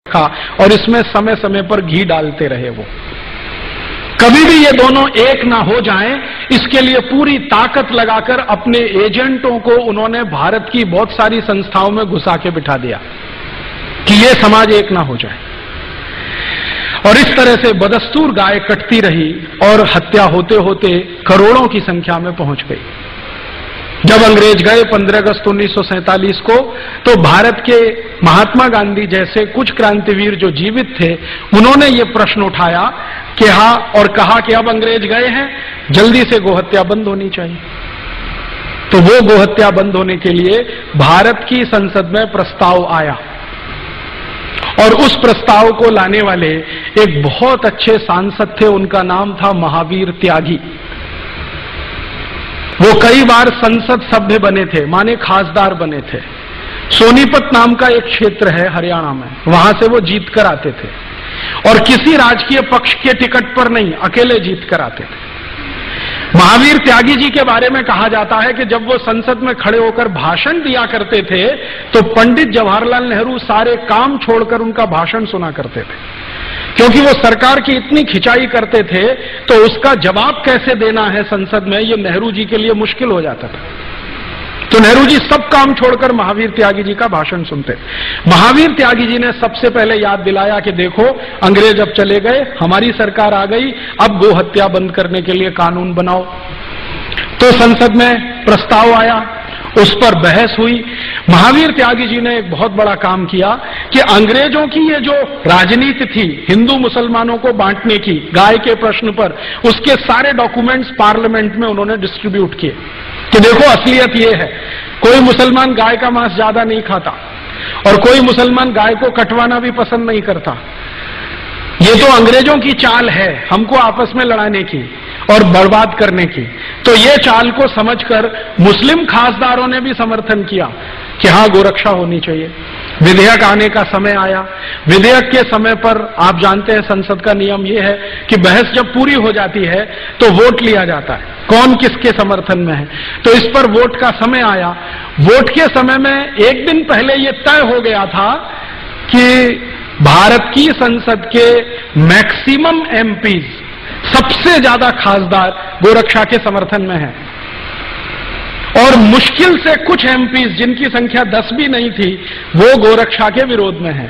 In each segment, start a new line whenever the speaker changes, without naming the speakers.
रखा और इसमें समय समय पर घी डालते रहे। वो कभी भी ये दोनों एक ना हो जाएं, इसके लिए पूरी ताकत लगाकर अपने एजेंटों को उन्होंने भारत की बहुत सारी संस्थाओं में घुसा के बिठा दिया कि ये समाज एक ना हो जाए। और इस तरह से बदस्तूर गाय कटती रही और हत्या होते होते करोड़ों की संख्या में पहुंच गई। जब अंग्रेज गए 15 अगस्त 1947 को, तो भारत के महात्मा गांधी जैसे कुछ क्रांतिवीर जो जीवित थे, उन्होंने ये प्रश्न उठाया कि हाँ, और कहा कि अब अंग्रेज गए हैं, जल्दी से गोहत्या बंद होनी चाहिए। तो वो गोहत्या बंद होने के लिए भारत की संसद में प्रस्ताव आया और उस प्रस्ताव को लाने वाले एक बहुत अच्छे सांसद थे, उनका नाम था महावीर त्यागी। वो कई बार संसद सभ्य बने थे, माने खासदार बने थे। सोनीपत नाम का एक क्षेत्र है हरियाणा में, वहां से वो जीत कर आते थे और किसी राजकीय पक्ष के टिकट पर नहीं, अकेले जीत कर आते थे। महावीर त्यागी जी के बारे में कहा जाता है कि जब वो संसद में खड़े होकर भाषण दिया करते थे तो पंडित जवाहरलाल नेहरू सारे काम छोड़कर उनका भाषण सुना करते थे, क्योंकि वो सरकार की इतनी खिंचाई करते थे तो उसका जवाब कैसे देना है संसद में, ये नेहरू जी के लिए मुश्किल हो जाता था। तो नेहरू जी सब काम छोड़कर महावीर त्यागी जी का भाषण सुनते। महावीर त्यागी जी ने सबसे पहले याद दिलाया कि देखो, अंग्रेज अब चले गए, हमारी सरकार आ गई, अब गो हत्या बंद करने के लिए कानून बनाओ। तो संसद में प्रस्ताव आया, उस पर बहस हुई। महावीर त्यागी जी ने एक बहुत बड़ा काम किया कि अंग्रेजों की ये जो राजनीति थी हिंदू मुसलमानों को बांटने की, गाय के प्रश्न पर, उसके सारे डॉक्यूमेंट्स पार्लियामेंट में उन्होंने डिस्ट्रीब्यूट किए कि देखो असलियत ये है, कोई मुसलमान गाय का मांस ज्यादा नहीं खाता और कोई मुसलमान गाय को कटवाना भी पसंद नहीं करता। ये तो अंग्रेजों की चाल है हमको आपस में लड़ाने की और बर्बाद करने की। तो ये चाल को समझकर मुस्लिम खासदारों ने भी समर्थन किया कि हाँ, गोरक्षा होनी चाहिए। विधेयक आने का समय आया। विधेयक के समय पर आप जानते हैं संसद का नियम यह है कि बहस जब पूरी हो जाती है तो वोट लिया जाता है, कौन किसके समर्थन में है। तो इस पर वोट का समय आया। वोट के समय में एक दिन पहले यह तय हो गया था कि भारत की संसद के मैक्सिमम एमपीज, सबसे ज्यादा खासदार गोरक्षा के समर्थन में हैं और मुश्किल से कुछ एमपीज जिनकी संख्या 10 भी नहीं थी, वो गोरक्षा के विरोध में हैं।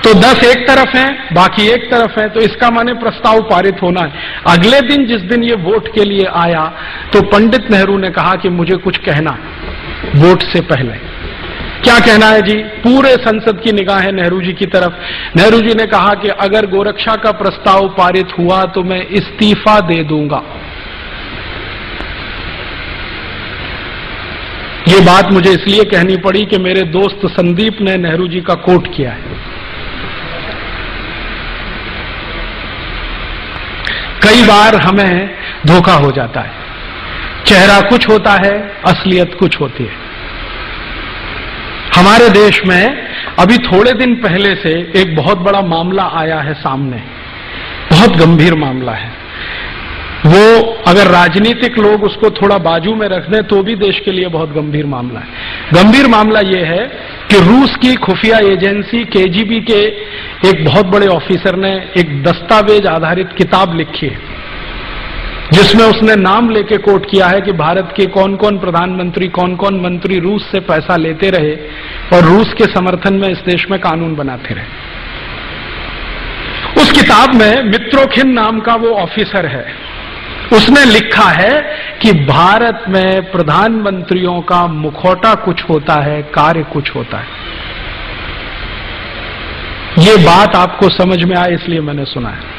तो 10 एक तरफ हैं, बाकी एक तरफ है, तो इसका माने प्रस्ताव पारित होना है। अगले दिन जिस दिन ये वोट के लिए आया तो पंडित नेहरू ने कहा कि मुझे कुछ कहना वोट से पहले। क्या कहना है जी? पूरे संसद की निगाहें नेहरू जी की तरफ। नेहरू जी ने कहा कि अगर गोरक्षा का प्रस्ताव पारित हुआ तो मैं इस्तीफा दे दूंगा। ये बात मुझे इसलिए कहनी पड़ी कि मेरे दोस्त संदीप ने नेहरू जी का कोट किया है। कई बार हमें धोखा हो जाता है, चेहरा कुछ होता है, असलियत कुछ होती है। हमारे देश में अभी थोड़े दिन पहले से एक बहुत बड़ा मामला आया है सामने, बहुत गंभीर मामला है। वो अगर राजनीतिक लोग उसको थोड़ा बाजू में रख दें तो भी देश के लिए बहुत गंभीर मामला है। गंभीर मामला ये है कि रूस की खुफिया एजेंसी केजीबी के एक बहुत बड़े ऑफिसर ने एक दस्तावेज आधारित किताब लिखी है जिसमें उसने नाम लेके कोट किया है कि भारत के कौन कौन प्रधानमंत्री, कौन कौन मंत्री रूस से पैसा लेते रहे और रूस के समर्थन में इस देश में कानून बनाते रहे। उस किताब में मित्रोखिन नाम का वो ऑफिसर है, उसने लिखा है कि भारत में प्रधानमंत्रियों का मुखौटा कुछ होता है, कार्य कुछ होता है। ये बात आपको समझ में आए इसलिए मैंने सुना है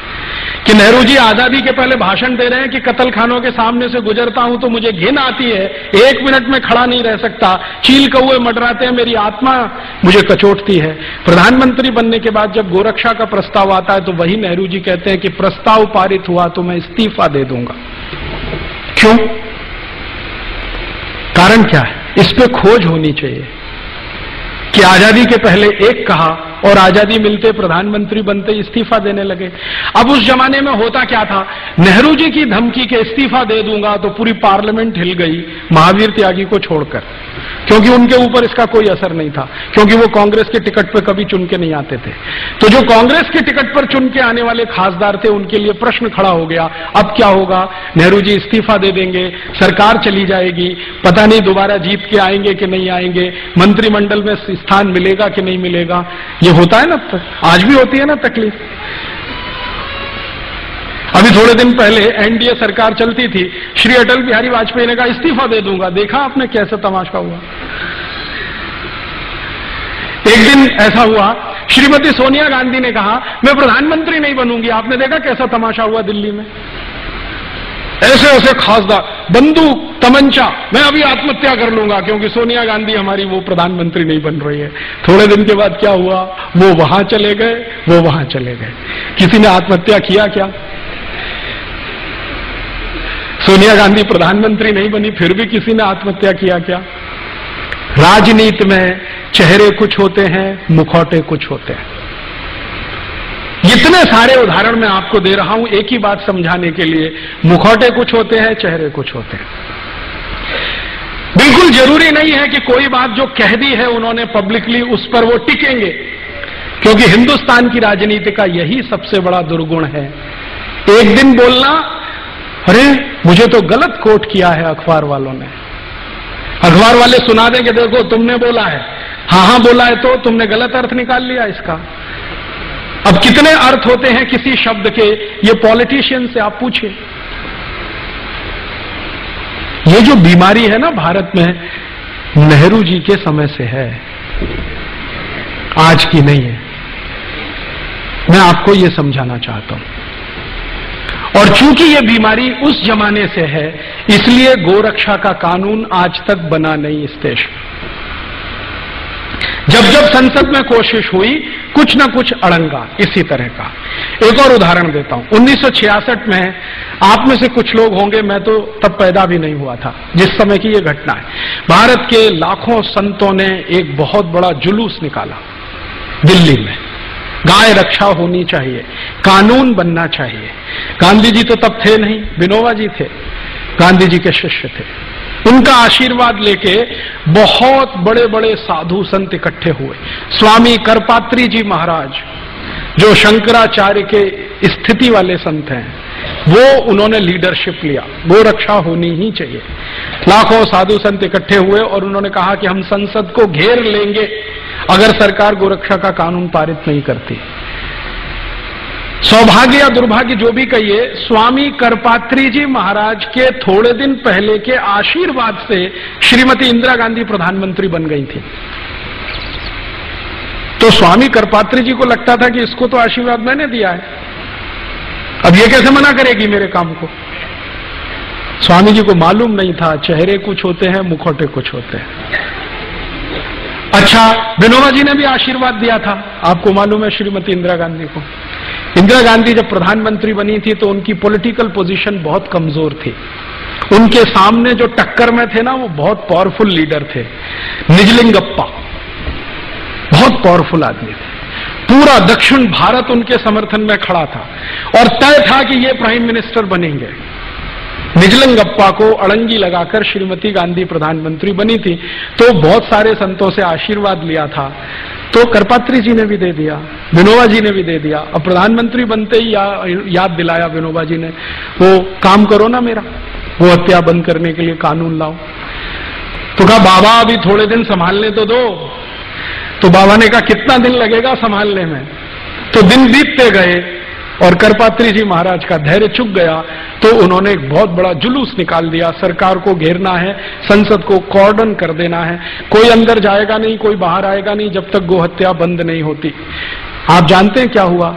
कि नेहरू जी आजादी के पहले भाषण दे रहे हैं कि कत्ल खानों के सामने से गुजरता हूं तो मुझे घिन आती है, 1 मिनट में खड़ा नहीं रह सकता, चील कौए मंडराते हैं, मेरी आत्मा मुझे कचोटती है। प्रधानमंत्री बनने के बाद जब गोरक्षा का प्रस्ताव आता है तो वही नेहरू जी कहते हैं कि प्रस्ताव पारित हुआ तो मैं इस्तीफा दे दूंगा। क्यों? कारण क्या है? इस पे खोज होनी चाहिए कि आजादी के पहले एक कहा और आजादी मिलते प्रधानमंत्री बनते इस्तीफा देने लगे। अब उस जमाने में होता क्या था, नेहरू जी की धमकी के इस्तीफा दे दूंगा तो पूरी पार्लियामेंट हिल गई महावीर त्यागी को छोड़कर, क्योंकि उनके ऊपर इसका कोई असर नहीं था, क्योंकि वो कांग्रेस के टिकट पर कभी चुन के नहीं आते थे। तो जो कांग्रेस के टिकट पर चुन के आने वाले खासदार थे, उनके लिए प्रश्न खड़ा हो गया, अब क्या होगा? नेहरू जी इस्तीफा दे देंगे, सरकार चली जाएगी, पता नहीं दोबारा जीत के आएंगे कि नहीं आएंगे, मंत्रिमंडल में स्थान मिलेगा कि नहीं मिलेगा। ये होता है ना, आज भी होती है ना तकलीफ। अभी थोड़े दिन पहले एनडीए सरकार चलती थी, श्री अटल बिहारी वाजपेयी ने कहा इस्तीफा दे दूंगा। देखा आपने कैसा तमाशा हुआ। एक दिन ऐसा हुआ, श्रीमती सोनिया गांधी ने कहा मैं प्रधानमंत्री नहीं बनूंगी। आपने देखा कैसा तमाशा हुआ दिल्ली में। ऐसे ऐसे खासदार, बंदूक तमंचा, मैं अभी आत्महत्या कर लूंगा क्योंकि सोनिया गांधी हमारी वो प्रधानमंत्री नहीं बन रही है। थोड़े दिन के बाद क्या हुआ? वो वहां चले गए, वो वहां चले गए। किसी ने आत्महत्या किया क्या? सोनिया गांधी प्रधानमंत्री नहीं बनी, फिर भी किसी ने आत्महत्या किया क्या? राजनीति में चेहरे कुछ होते हैं, मुखौटे कुछ होते हैं। इतने सारे उदाहरण मैं आपको दे रहा हूं एक ही बात समझाने के लिए, मुखौटे कुछ होते हैं, चेहरे कुछ होते हैं। बिल्कुल जरूरी नहीं है कि कोई बात जो कह दी है उन्होंने पब्लिकली उस पर वो टिकेंगे, क्योंकि हिंदुस्तान की राजनीति का यही सबसे बड़ा दुर्गुण है। एक दिन बोलना, अरे मुझे तो गलत कोट किया है अखबार वालों ने, अखबार वाले सुना दें कि देखो तुमने बोला है, हाँ बोला है तो तुमने गलत अर्थ निकाल लिया इसका। अब कितने अर्थ होते हैं किसी शब्द के, ये पॉलिटिशियन से आप पूछिए। ये जो बीमारी है ना भारत में, नेहरू जी के समय से है, आज की नहीं है। मैं आपको ये समझाना चाहता हूं। और चूंकि ये बीमारी उस जमाने से है, इसलिए गोरक्षा का कानून आज तक बना नहीं इस देश में। जब जब संसद में कोशिश हुई, कुछ ना कुछ अड़ंगा इसी तरह का। एक और उदाहरण देता हूं। 1966 में, आप में से कुछ लोग होंगे, मैं तो तब पैदा भी नहीं हुआ था जिस समय की यह घटना है। भारत के लाखों संतों ने एक बहुत बड़ा जुलूस निकाला दिल्ली में, गाय रक्षा होनी चाहिए, कानून बनना चाहिए। गांधी जी तो तब थे नहीं, विनोबा जी थे, गांधी जी के शिष्य थे। उनका आशीर्वाद लेके बहुत बड़े बड़े साधु संत इकट्ठे हुए। स्वामी करपात्री जी महाराज, जो शंकराचार्य के स्थिति वाले संत हैं, वो उन्होंने लीडरशिप लिया, गो रक्षा होनी ही चाहिए। लाखों साधु संत इकट्ठे हुए और उन्होंने कहा कि हम संसद को घेर लेंगे अगर सरकार गोरक्षा का कानून पारित नहीं करती। सौभाग्य या दुर्भाग्य जो भी कहिए, स्वामी करपात्री जी महाराज के थोड़े दिन पहले के आशीर्वाद से श्रीमती इंदिरा गांधी प्रधानमंत्री बन गई थी। तो स्वामी करपात्री जी को लगता था कि इसको तो आशीर्वाद मैंने दिया है, अब ये कैसे मना करेगी मेरे काम को। स्वामी जी को मालूम नहीं था, चेहरे कुछ होते हैं, मुखौटे कुछ होते हैं। अच्छा, विनोबा जी ने भी आशीर्वाद दिया था, आपको मालूम है, श्रीमती इंदिरा गांधी को। इंदिरा गांधी जब प्रधानमंत्री बनी थी तो उनकी पॉलिटिकल पोजीशन बहुत कमजोर थी। उनके सामने जो टक्कर में थे ना, वो बहुत पावरफुल लीडर थे, निजलिंगप्पा, बहुत पावरफुल आदमी थे। पूरा दक्षिण भारत उनके समर्थन में खड़ा था और तय था कि ये प्राइम मिनिस्टर बनेंगे। निजलिंगप्पा को अड़ंगी लगाकर श्रीमती गांधी प्रधानमंत्री बनी थी। तो बहुत सारे संतों से आशीर्वाद लिया था, तो करपात्री जी ने भी दे दिया, विनोबा जी ने भी दे दिया। अब प्रधानमंत्री बनते ही याद दिलाया विनोबा जी ने, वो काम करो ना मेरा, वो हत्या बंद करने के लिए कानून लाओ। तो कहा बाबा अभी थोड़े दिन संभालने तो दो। तो बाबा ने कहा कितना दिन लगेगा संभालने में। तो दिन बीतते गए और करपात्री जी महाराज का धैर्य चुक गया, तो उन्होंने एक बहुत बड़ा जुलूस निकाल दिया, सरकार को घेरना है, संसद को कॉर्डन कर देना है, कोई अंदर जाएगा नहीं, कोई बाहर आएगा नहीं जब तक गोहत्या बंद नहीं होती। आप जानते हैं क्या हुआ?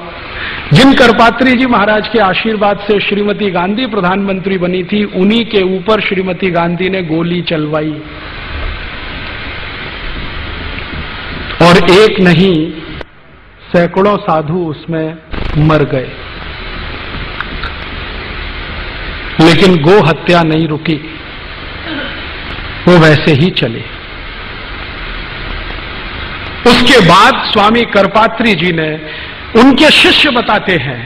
जिन करपात्री जी महाराज के आशीर्वाद से श्रीमती गांधी प्रधानमंत्री बनी थी, उन्हीं के ऊपर श्रीमती गांधी ने गोली चलवाई और एक नहीं सैकड़ों साधु उसमें मर गए। लेकिन गो हत्या नहीं रुकी, वो वैसे ही चली। उसके बाद स्वामी करपात्री जी ने, उनके शिष्य बताते हैं,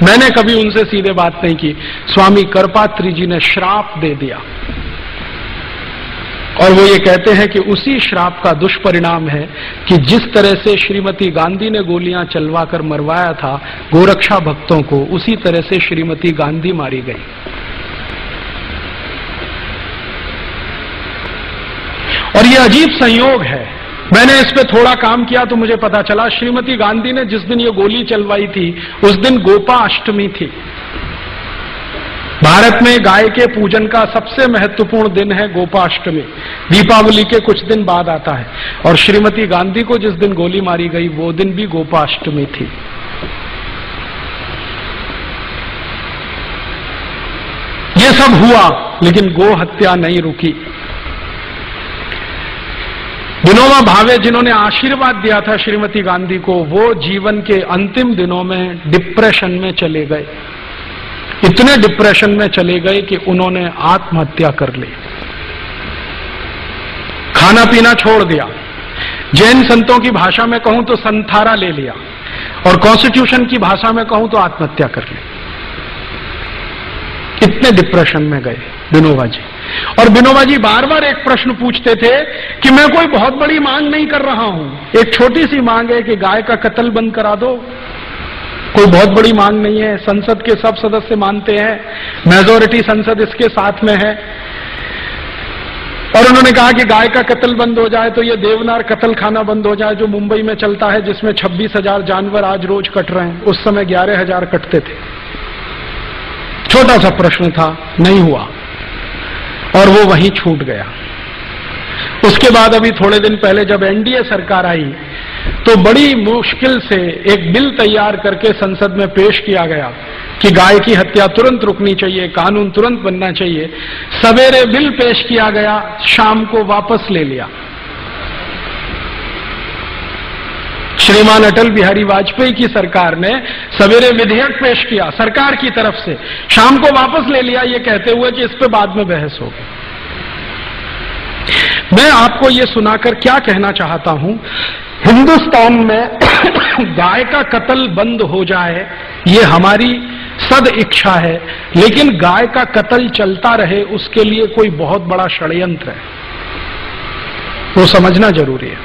मैंने कभी उनसे सीधे बात नहीं की, स्वामी करपात्री जी ने श्राप दे दिया और वो ये कहते हैं कि उसी श्राप का दुष्परिणाम है कि जिस तरह से श्रीमती गांधी ने गोलियां चलवाकर मरवाया था गोरक्षा भक्तों को, उसी तरह से श्रीमती गांधी मारी गई। और ये अजीब संयोग है, मैंने इस पे थोड़ा काम किया तो मुझे पता चला श्रीमती गांधी ने जिस दिन ये गोली चलवाई थी उस दिन गोपाष्टमी थी। भारत में गाय के पूजन का सबसे महत्वपूर्ण दिन है गोपाष्टमी, दीपावली के कुछ दिन बाद आता है। और श्रीमती गांधी को जिस दिन गोली मारी गई वो दिन भी गोपाष्टमी थी। ये सब हुआ लेकिन गो हत्या नहीं रुकी। विनोबा भावे जिन्होंने आशीर्वाद दिया था श्रीमती गांधी को, वो जीवन के अंतिम दिनों में डिप्रेशन में चले गए। इतने डिप्रेशन में चले गए कि उन्होंने आत्महत्या कर ली, खाना पीना छोड़ दिया, जैन संतों की भाषा में कहूं तो संथारा ले लिया, और कॉन्स्टिट्यूशन की भाषा में कहूं तो आत्महत्या कर ली। इतने डिप्रेशन में गए विनोबा जी। और विनोबा जी बार बार एक प्रश्न पूछते थे कि मैं कोई बहुत बड़ी मांग नहीं कर रहा हूं, एक छोटी सी मांग है कि गाय का कत्ल बंद करा दो, कोई बहुत बड़ी मांग नहीं है, संसद के सब सदस्य मानते हैं, मेजॉरिटी संसद इसके साथ में है। और उन्होंने कहा कि गाय का कत्ल बंद हो जाए तो ये देवनार कत्ल खाना बंद हो जाए जो मुंबई में चलता है, जिसमें 26,000 जानवर आज रोज कट रहे हैं, उस समय 11,000 कटते थे। छोटा सा प्रश्न था, नहीं हुआ और वो वहीं छूट गया। उसके बाद अभी थोड़े दिन पहले जब एनडीए सरकार आई तो बड़ी मुश्किल से एक बिल तैयार करके संसद में पेश किया गया कि गाय की हत्या तुरंत रुकनी चाहिए, कानून तुरंत बनना चाहिए। सवेरे बिल पेश किया गया, शाम को वापस ले लिया। श्रीमान अटल बिहारी वाजपेयी की सरकार ने सवेरे विधेयक पेश किया सरकार की तरफ से, शाम को वापस ले लिया, ये कहते हुए कि इस पे बाद में बहस होगी। मैं आपको ये सुनाकर क्या कहना चाहता हूं, हिंदुस्तान में गाय का कत्ल बंद हो जाए ये हमारी सद इच्छा है, लेकिन गाय का कत्ल चलता रहे उसके लिए कोई बहुत बड़ा षड्यंत्र है, वो समझना जरूरी है।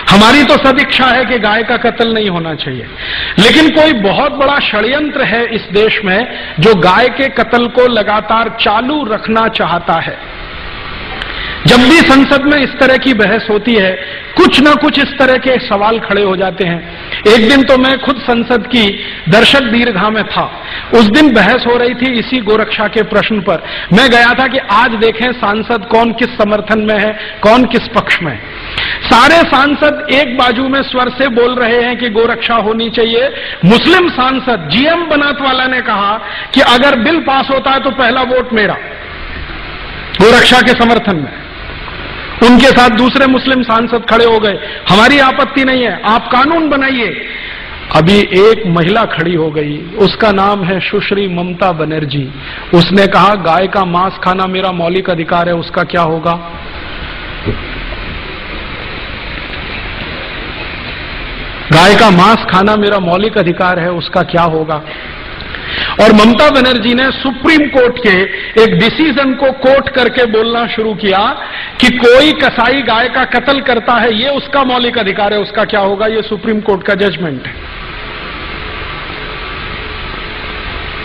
हमारी तो सद इच्छा है कि गाय का कत्ल नहीं होना चाहिए, लेकिन कोई बहुत बड़ा षड्यंत्र है इस देश में जो गाय के कत्ल को लगातार चालू रखना चाहता है। जब भी संसद में इस तरह की बहस होती है कुछ न कुछ इस तरह के सवाल खड़े हो जाते हैं। एक दिन तो मैं खुद संसद की दर्शक दीर्घा में था, उस दिन बहस हो रही थी इसी गोरक्षा के प्रश्न पर। मैं गया था कि आज देखें सांसद कौन किस समर्थन में है, कौन किस पक्ष में। सारे सांसद एक बाजू में स्वर से बोल रहे हैं कि गोरक्षा होनी चाहिए। मुस्लिम सांसद जीएम बनात वाला ने कहा कि अगर बिल पास होता है तो पहला वोट मेरा, गोरक्षा के समर्थन में। उनके साथ दूसरे मुस्लिम सांसद खड़े हो गए, हमारी आपत्ति नहीं है, आप कानून बनाइए। अभी एक महिला खड़ी हो गई, उसका नाम है सुश्री ममता बनर्जी। उसने कहा गाय का मांस खाना मेरा मौलिक अधिकार है, उसका क्या होगा? गाय का मांस खाना मेरा मौलिक अधिकार है, उसका क्या होगा? और ममता बनर्जी ने सुप्रीम कोर्ट के एक डिसीजन को कोट करके बोलना शुरू किया कि कोई कसाई गाय का कत्ल करता है ये उसका मौलिक अधिकार है, उसका क्या होगा? ये सुप्रीम कोर्ट का जजमेंट है।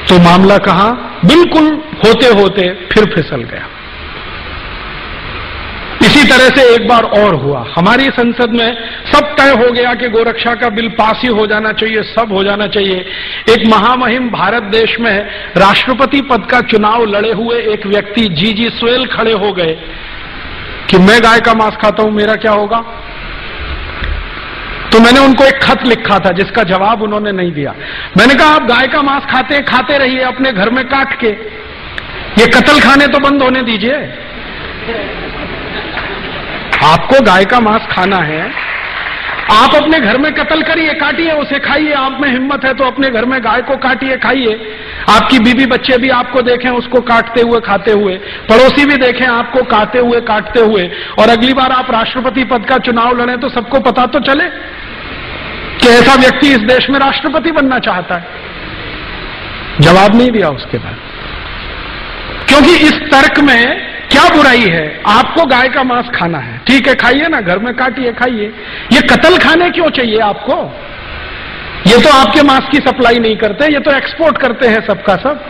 तो मामला कहां बिल्कुल होते होते फिर फिसल गया। इसी तरह से एक बार और हुआ, हमारी संसद में सब तय हो गया कि गोरक्षा का बिल पास ही हो जाना चाहिए, सब हो जाना चाहिए। एक महामहिम भारत देश में राष्ट्रपति पद का चुनाव लड़े हुए एक व्यक्ति जीजी सोयल खड़े हो गए कि मैं गाय का मांस खाता हूं, मेरा क्या होगा? तो मैंने उनको एक खत लिखा था जिसका जवाब उन्होंने नहीं दिया। मैंने कहा आप गाय का मांस खाते रहिए अपने घर में काट के, ये कत्ल खाने तो बंद होने दीजिए। आपको गाय का मांस खाना है, आप अपने घर में कत्ल करिए, काटिए उसे, खाइए। आप में हिम्मत है तो अपने घर में गाय को काटिए, खाइए। आपकी बीवी बच्चे भी आपको देखें उसको काटते हुए, खाते हुए, पड़ोसी भी देखें आपको काटते हुए, काटते हुए, और अगली बार आप राष्ट्रपति पद का चुनाव लड़ें तो सबको पता तो चले कि ऐसा व्यक्ति इस देश में राष्ट्रपति बनना चाहता है। जवाब नहीं दिया उसके बाद, क्योंकि इस तर्क में क्या बुराई है? आपको गाय का मांस खाना है, ठीक है, खाइए ना, घर में काटिए खाइए। ये कत्ल खाने क्यों चाहिए आपको? ये तो आपके मांस की सप्लाई नहीं करते, ये तो एक्सपोर्ट करते हैं सबका सब।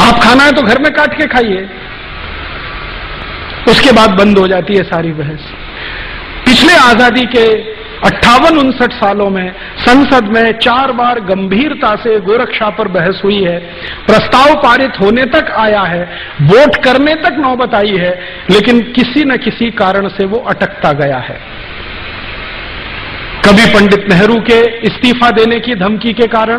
आप खाना है तो घर में काट के खाइए। उसके बाद बंद हो जाती है सारी बहस। पिछले आजादी के 58-59 सालों में संसद में 4 बार गंभीरता से गोरक्षा पर बहस हुई है, प्रस्ताव पारित होने तक आया है, वोट करने तक नौबत आई है, लेकिन किसी न किसी कारण से वो अटकता गया है। कभी पंडित नेहरू के इस्तीफा देने की धमकी के कारण,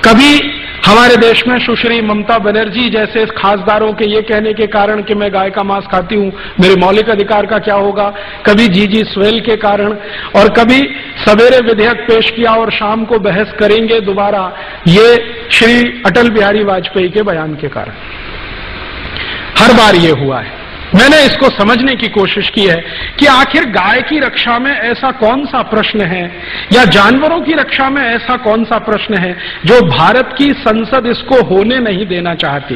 कभी हमारे देश में सुश्री ममता बनर्जी जैसे खासदारों के ये कहने के कारण कि मैं गाय का मांस खाती हूं, मेरे मौलिक अधिकार का क्या होगा, कभी जीजी स्वेल के कारण, और कभी सवेरे विधेयक पेश किया और शाम को बहस करेंगे दोबारा, ये श्री अटल बिहारी वाजपेयी के बयान के कारण। हर बार ये हुआ है। मैंने इसको समझने की कोशिश की है कि आखिर गाय की रक्षा में ऐसा कौन सा प्रश्न है, या जानवरों की रक्षा में ऐसा कौन सा प्रश्न है जो भारत की संसद इसको होने नहीं देना चाहती।